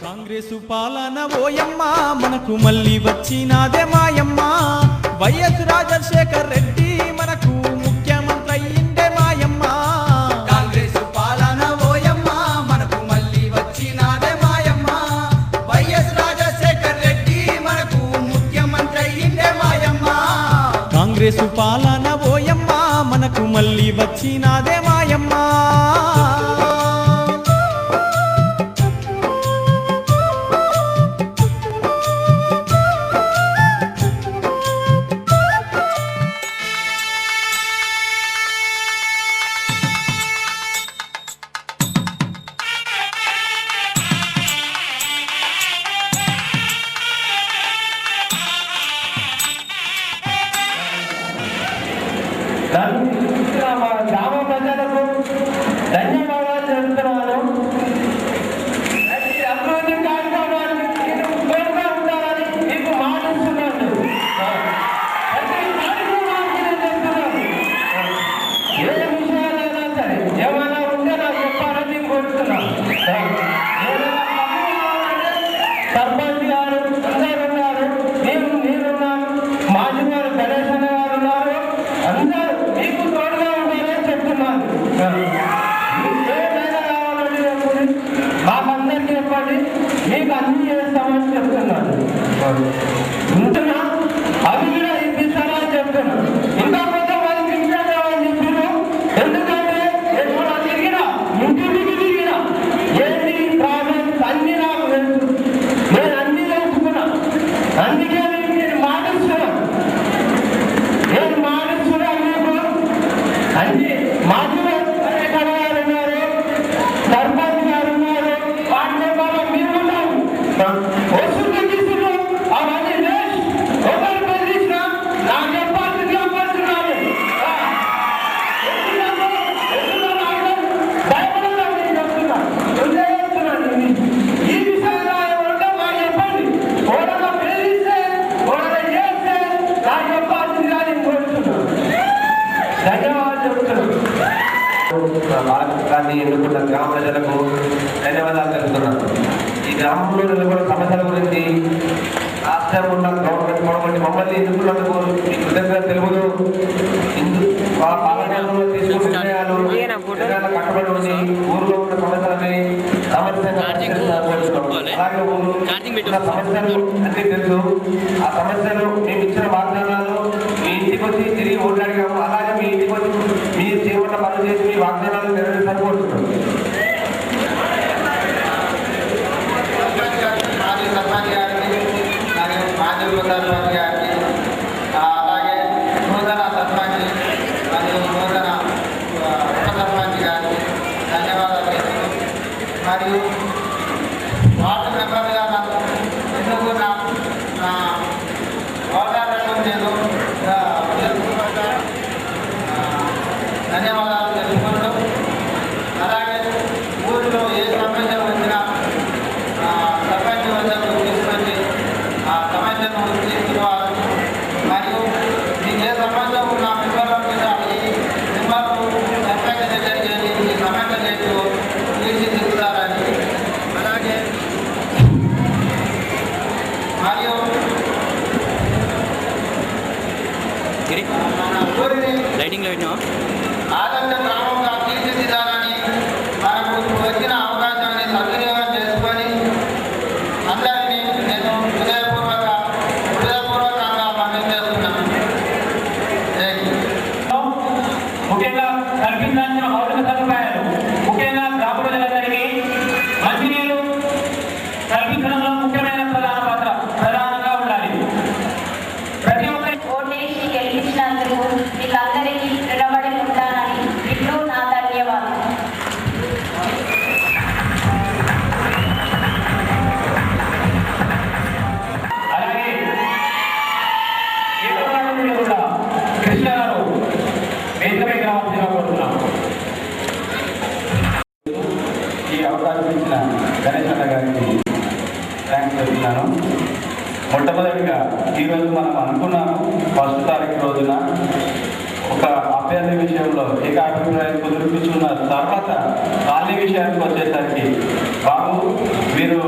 కాంగ్రెసు పాలన ఓయమ్మ మనకు మళ్ళీ వచ్చినాదే మాయమ్మ. వైఎస్ రాజశేఖర్ రెడ్డి మనకు ముఖ్యమంత్రి అయ్యిందే మాయమ్మ. కాంగ్రెసు పాలన ఓయమ్మ మనకు మళ్ళీ వచ్చినాదే మాయమ్మ. వైఎస్ రాజశేఖర్ రెడ్డి మనకు ముఖ్యమంత్రి అయ్యిందే మాయమ్మ. కాంగ్రెసు పాలన ఓయమ్మ మనకు మళ్ళీ వచ్చినాదే మాయమ్మ. గ్రామ ప్రజలకు ధన్యవాదాలు చెబుతున్నాను. అభివృద్ధి కార్యక్రమానికి తోడుగా ఉంటారని మీకు మాటిస్తున్నాను. ప్రతి కార్యక్రమానికి నేను చెప్తున్నాను. ఏ విషయాలైనా సరే ఏమైనా ఉంటే నాకు చెప్పాలని కోరుతున్నాను. సర్పంచ్ గారు అందరూ ఉన్నారు, నేనున్నాను, మాజీ గారు గణేష్ అన్న గారు ఉన్నారు. అందరూ మీకు తోడుగా ఉంటారని చెప్తున్నాను. ఏమైనా కావాలని చెప్పండి, మాకందరికీ చెప్పండి, మీకు అన్ని చేస్తామని చెప్తున్నాను. ఉంటున్నా అవి కూడా ఇప్పిస్తారని చెప్తున్నాను. ఇంకా కొంత మంది ఇంటారని చెప్పారు. ఎందుకంటే ఎక్కడ తిరిగినా ఇంటికి తిరిగినా ఏంటి ప్రాబ్లమ్స్ అన్ని నాకు తెలుసు. నేను అన్ని తెలుసుకున్నా. అందుకే నేను మాటిస్తున్నాను. నేను మాటిస్తున్నాను మీకు అన్ని మాజీ గారు ఉన్నారు, సర్పంచ్ గారు ఉన్నారు, వాటి మెంబర్లు మీరు ఉన్నారు. వసూలు తగ్గిస్తున్నారు. అవన్నీ వేస్ట్. ఒకరు బెదిరించినా నాకు చెప్పాల్సింది చెప్పాల్సినారు. భయపడతాను నేను చెప్తున్నాను. ఈ విషయంలో ఎవరుంటే మాకు చెప్పండి. ఓడలో బెదిరిస్తే ఓడలో చేస్తే నాకు చెప్పాల్సిందిగా నేను కోరుతున్నాను. ధన్యవాదాలు చెప్తున్నాను. భారత్ ఎన్నుకున్న గ్రామ ప్రజలకు ధన్యవాదాలు తెలుపుతున్నాను. ఈ గ్రామంలో నెలకొన్న సమస్యల గురించి రాష్ట్రం ఉన్న గవర్నమెంట్ కాబట్టి మమ్మల్ని ఎన్నుకున్నందుకు ఈ కృతజ్ఞత తెలుపుతూ మా పాలనలో తీసుకున్న నిర్ణయాలు కట్టుబడి ఉండి ఊరిలో ఉన్న సమస్యలని అలాగే ఊరు సమస్యలు అన్ని తెలుసు. ఆ సమస్యలు మేము ఇచ్చిన వాగ్దానాలు మీ ఇంటికి వచ్చి తిరిగి ఓట్లు అడిగాము. అలాగే మీ ఇంటికి వచ్చి మీరు చేయబడ్డ పనులు చేసి మీ వాగ్దానాలు నెరవేర్చాలని కోరుతున్నాం. మాజీ సర్పంచ్ గారికి మరియు మాజీ ఉప సర్పంచ్ గారికి, అలాగే నూతన సర్పంచ్ మరియు నూతన ఉప సర్పంచ్ గారికి ధన్యవాదాలు చేస్తూ, మరియు వార్డు మెంబర్గా ఎన్నుకున్న ఓటర్లకు నేను ధన్యవాదాలు తెలుపుకుంటూ, అలాగే ఊరిలో ఏ సమస్య వచ్చినా సర్పంచ్ వద్దకు తీసుకొచ్చి ఆ సమస్యను తీసుకోవాలి. మరియు మీకు ఏ సమస్య ఉన్న మెంబర్ల మీద ఈ మెంబర్లు సర్పంచ్ దగ్గరికి వెళ్ళి ఈ సమస్య చేస్తూ తీర్చిదిద్దుతారని, అలాగే మరియు మన ఊరిని ఆదర్శ గ్రామంగా తీర్చిదిద్దాలని మనకు వచ్చిన అవకాశాన్ని సద్వినియోగం చేసుకొని అందరినీ నేను హృదయపూర్వకంగా పనిచేస్తున్నాను. ముఖ్యంగా కల్పించాల్సిన మౌలిక సదుపాయాలు, ముఖ్యంగా గ్రామ ప్రజలందరికీ మంచినీరు కల్పించడంలో ముఖ్యమైన ప్రధానంగా ఉండాలి. ప్రతి ఒక్కరి ఓటేసి గెలిపించినందుకు వీళ్ళందరికీ రుణపడి ఉంటానని ఇట్లు నా ధన్యవాదాలు. అలాగే కూడా కృష్ణగారు వేదికపై రావాల్సిందిగా కోరుతున్నాం. ఈ అవకాశం ఇచ్చిన గణేష్ అన్న గారికి థ్యాంక్స్ చెప్తున్నాను. మొట్టమొదటిగా ఈరోజు మనం అనుకున్నాము ఫస్ట్ తారీఖు రోజున ఒక అభ్యర్థి విషయంలో ఏకాభిప్రాయం కుదిరిపించుకున్న తర్వాత ఖాళీ విషయానికి వచ్చేసరికి బాబు మీరు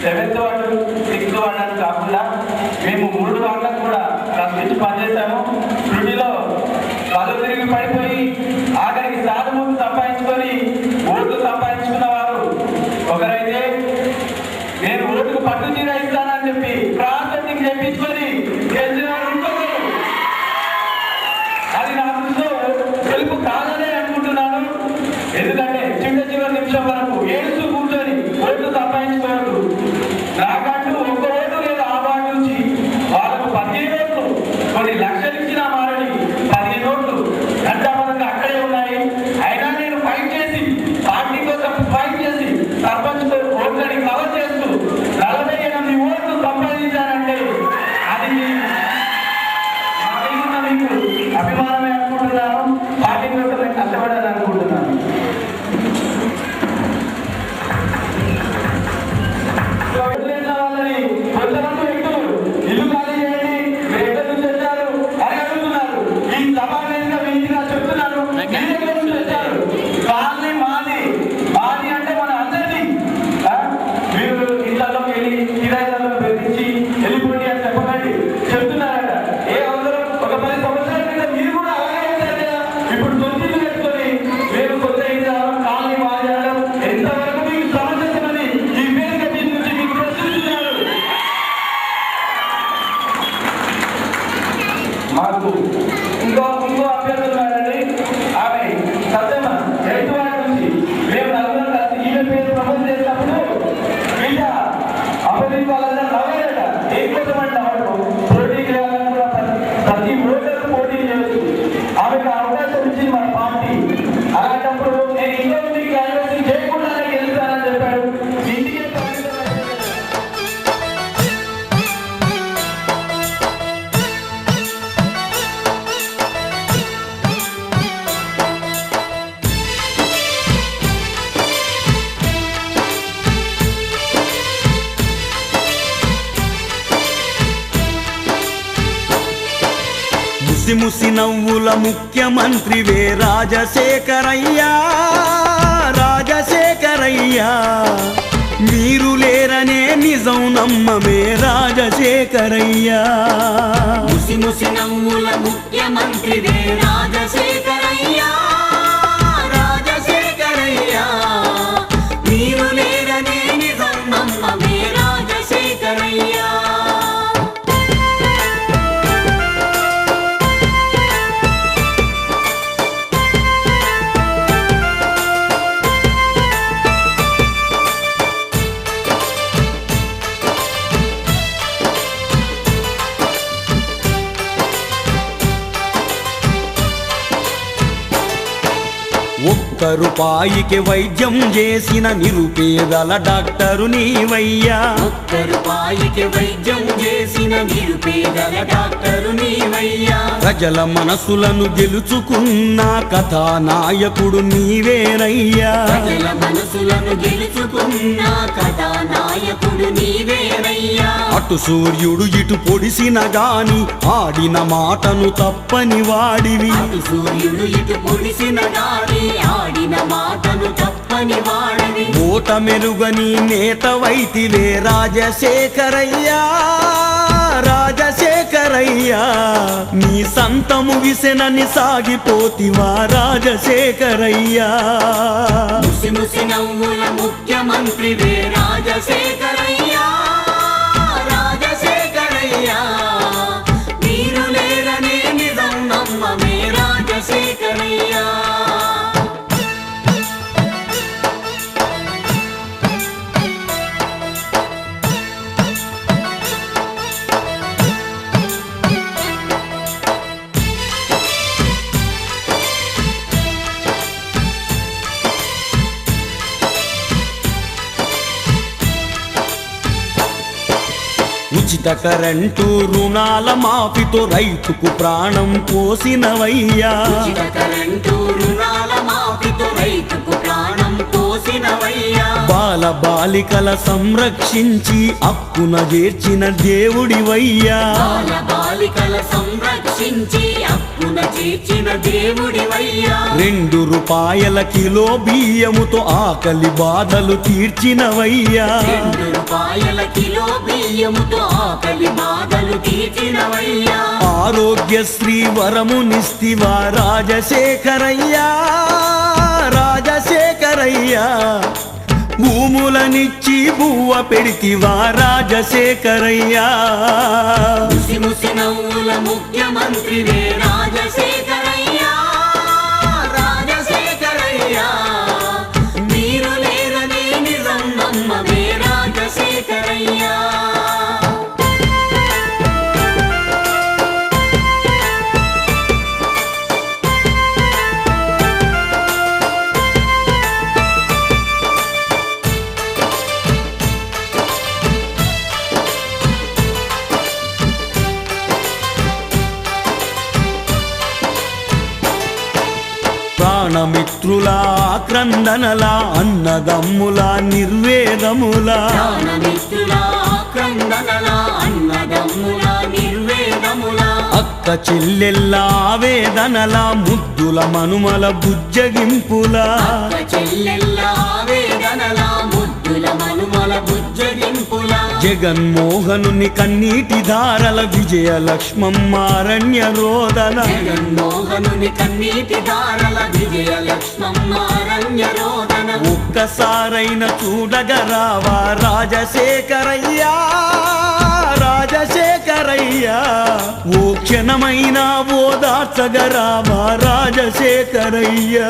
7th వార్డు 6th వార్డు అని కాకుండా మేము 3 వార్డులకు కూడా కష్టించి పనిచేశాము. డ్యూటీలో కళ్ళు తిరిగి పడిపోయి ఆఖరికి సాధువులు సంపాదించుకొని ఓట్లు సంపాదించుకున్న వారు ఒకరైతే, నేను ఓటుకు పట్టు చీర ఇస్తానని చెప్పి ప్రాసెసింగ్ చేయించుకొని గెలిచిన వారు ఇంకొకరు. అది నా దృష్టిలో గెలుపు కాదనే అనుకుంటున్నాను. ఎందుకంటే చివరి నిమిషం వరకు ఏడుస్తూ కూర్చొని ఓట్లు సంపాదించుకోవద్దు. నాకంటూ ఒక్క ఓటు లేదు ఆ వార్డు నుంచి. వాళ్ళకు 15 ఓట్లు, కొన్ని లక్షలు ఇచ్చిన మారని 15 ఓట్లు గంటాపరంగా అక్కడే ఉన్నాయి. అయినా నేను ఫైట్ చేసి, పార్టీ కోసం ఫైట్ చేసి సర్పంచ్ ఓట్లని కవర్ చేస్తూ 48 ఓట్లు సంపాదించానంటే అది మీకు అభిమానమే అనుకుంటున్నాను. పార్టీ కోసం నేను కష్టపడాలని అనుకుంటున్నాను. వాళ్ళని కొంతమంది వ్యక్తులు ఇల్లు ఖాళీ చేయండి, మీరు ఎక్కడి నుంచి వచ్చారు అని అడుగుతున్నారు. ఈ సమావేశంగా వీటిగా చెప్తున్నాను, మీ దగ్గర నుంచి వచ్చారు. కాలనీ మాది, మాది అంటే మన అందరినీ. మీరు ఇళ్లలోకి వెళ్ళి కిరాయిలలో బెదిరించి వెళ్ళిపోండి అని చెప్పకండి చెప్తున్నారట. ఏ అవసరం ఒక 10 సంవత్సరాల క్రితం మీరు కూడా అలాగే ఉంటారు కదా. ఇప్పుడు తొమ్మిది పెట్టుకొని మీరు కొత్త ఇల్లు కాలనీ మాది అనడం ఎంతవరకు మీకు సమంజసమని ఈ వేదిక మీద నుంచి మీకు ప్రశ్నిస్తున్నారు. మాకు ఇంకో అభ్యర్థులు ఉన్నారండి. ఆమె సత్యమ 8th వార్డు నుంచి మేము నలుగురు కలిసి ఈమె పేరు ప్రమోట్ చేసినప్పుడు వీళ్ళ అభివృద్ధి వాళ్ళ నవ్వారట. ఏకోసం అంటే పోటీ చేయాలని కూడా ప్రతి ఓటర్కు పోటీ చేయవచ్చు. ఆమెకు అవకాశం ఇచ్చింది మన పార్టీ. అలాంటప్పుడు నేను ఇంకొకటి క్యాన్వాసింగ్ చేయకుండానే గెలుస్తానని చెప్పాడు. ఇంటికి ముసి నవ్వుల ముఖ్యమంత్రివే రాజశేఖరయ్యా, రాజశేఖరయ్యా. మీరు లేరనే నిజం నమ్మమే రాజశేఖరయ్యా. ముసి నవ్వుల ముఖ్యమంత్రివే రాజశేఖరయ్యా, రాజశేఖరయ్యా. మీరు లేరనే నిజం నమ్మమే రాజశేఖరయ్యా. ₹1 వైద్యం చేసిన నిరుపేదల డాక్టరు నీవయ్యా. ₹1 వైద్యం చేసిన నిరుపేదల డాక్టరు నీవయ్యా. ప్రజల మనసులను గెలుచుకున్న కథానాయకుడు నీవేనయ్యా. ప్రజల మనసులను గెలుచుకున్న కథానాయకుడు నీవేనయ్యా. అటు సూర్యుడు ఇటు పొడిసిన గాని ఆడిన మాటను తప్పని వాడివి. అటు సూర్యుడు ఇటు పొడిసిన గాని ఆడిన మాటను తప్పని వాడివి. ఓట మెరుగని నేతవైతివే రాజశేఖరయ్యా, రాజశేఖరయ్యా. నీ సంతము విసెనని సాగిపోతివా రాజశేఖరయ్యా. ముసి నవ్వుల ముఖ్యమంత్రివే రాజశేఖరయ్యా, రాజశేఖరయ్యా. మీరు లేరనే నిజం నమ్మమే రాజశేఖరయ్యా. ఉచిత కరెంటు రుణాల మాఫీతో రైతుకు ప్రాణం పోసినవయ్యా. ఉచిత కరెంటు రుణాల మాఫీతో రైతుకు ప్రాణం పోసినవయ్యా. బాల బాలికల సంరక్షించి అక్కున చేర్చిన దేవుడివయ్యా బాల బాలికల సంరక్షించి అప్పున చేర్చిన దేవుడివయ్యా 2 రూపాయల కిలో బియ్యముతో ఆకలి బాధలు తీర్చినవయ్యా 2 రూపాయల కిలో బియ్యముతో ఆకలి బాధలు తీర్చినవయ్యా ఆరోగ్యశ్రీ వరమునిస్తివా రాజశేఖరయ్యా రాజశేఖరయ్యా భూములనిచ్చి బువ్వ పెడితివా రాజశేఖరయ్యా ముసి ముసి నవ్వుల ముఖ్యమంత్రివే రాజశేఖరయ్యా రాజశేఖరయ్యా మీరు లేరనే నిజం నమ్మవే రాజశేఖరయ్యా ప్రాణమిత్రుల క్రందనల అన్నదమ్ముల నిర్వేదముల ప్రాణమిత్రుల క్రందనల అన్నదమ్ముల నిర్వేదముల అక్క చెల్లెల్ల ఆవేదనల ముద్దుల మనుమల బుజ్జగింపుల అక్క చెల్లెల్ల ఆవేదనల ముద్దుల మనుమల బుజ్జగింపుల జగన్మోహనుని కన్నీటి ధారల విజయలక్ష్మమ్మ అరణ్య రోదన జగన్మోహనుని కన్నీటి దారల విజయలక్ష్మమ్మ అరణ్య రోదన ఒక్కసారైన చూడగరావా రాజశేఖరయ్యా రాజశేఖరయ్యా ఓ క్షణమైన ఓదార్చగరావా రాజశేఖరయ్యా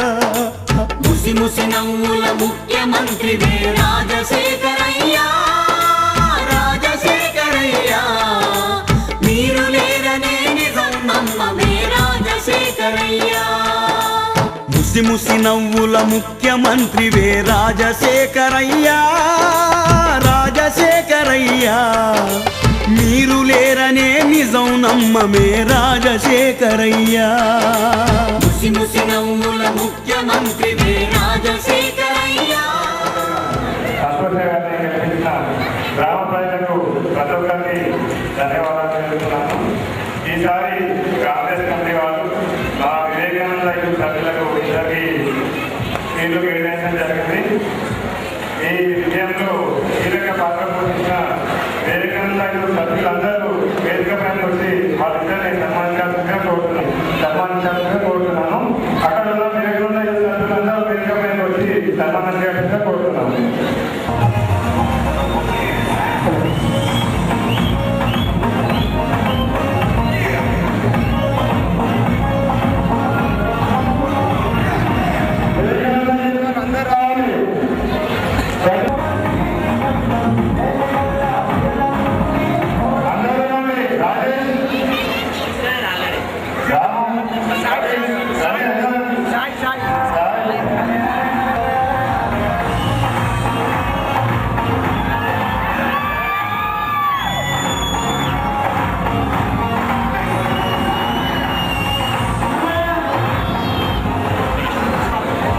ముసి ముసి నవ్వుల ముఖ్యమంత్రివే రాజశేఖరయ్యా రాజశేఖరయ్యా మీరు లేరనే నిజం నమ్మవే రాజశేఖరయ్యా ముసి ముసి నవ్వుల ముఖ్యమంత్రివే రాజశేఖరయ్యా రాజశేఖరయ్యా మీరు లేరనే నిజం నమ్మమే రాజశేఖరయ్యా ముసి ముసి నవ్వుల ముఖ్యమంత్రివే రాజశేఖరయ్యా సంతోషంగా కల్పించిన గ్రామ ప్రజలకు ప్రతి ఒక్కరికి ధన్యవాదాలు తెలుపుతున్నాను. ఈసారి కాంగ్రెస్ కమిటీ వాళ్ళు మా వివేకానంద యూత్ సభ్యులకు ఇద్దరికి సీట్లు కేటాయించడం జరిగింది. ఈ విజయంలో కీలక పాత్ర పోషించిన వివేకానంద యూత్ సభ్యులందరూ వేదిక పైన వచ్చి వాళ్ళిద్దరిని సన్మానించాల్సిందిగా కోరుతున్నాను. అక్కడ ఉన్న వివేకానంద యూత్ సభ్యులందరూ వేదిక పైన వచ్చి సన్మానించాల్సిందిగా కోరుతున్నాను.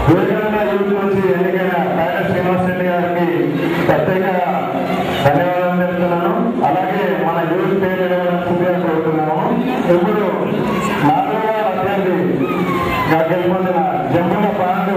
వివేకానంద యూత్ నుంచి ఎన్నికైన కాయల శ్రీనివాస్ రెడ్డి గారికి ప్రత్యేక ధన్యవాదాలు తెలుపుతున్నాను. అలాగే మన యూత్ పేరు నిలవలసిందిగా కోరుతున్నాము. ఇప్పుడు 4వ అభ్యర్థిగా గెలుపొందిన జంబుల పాండు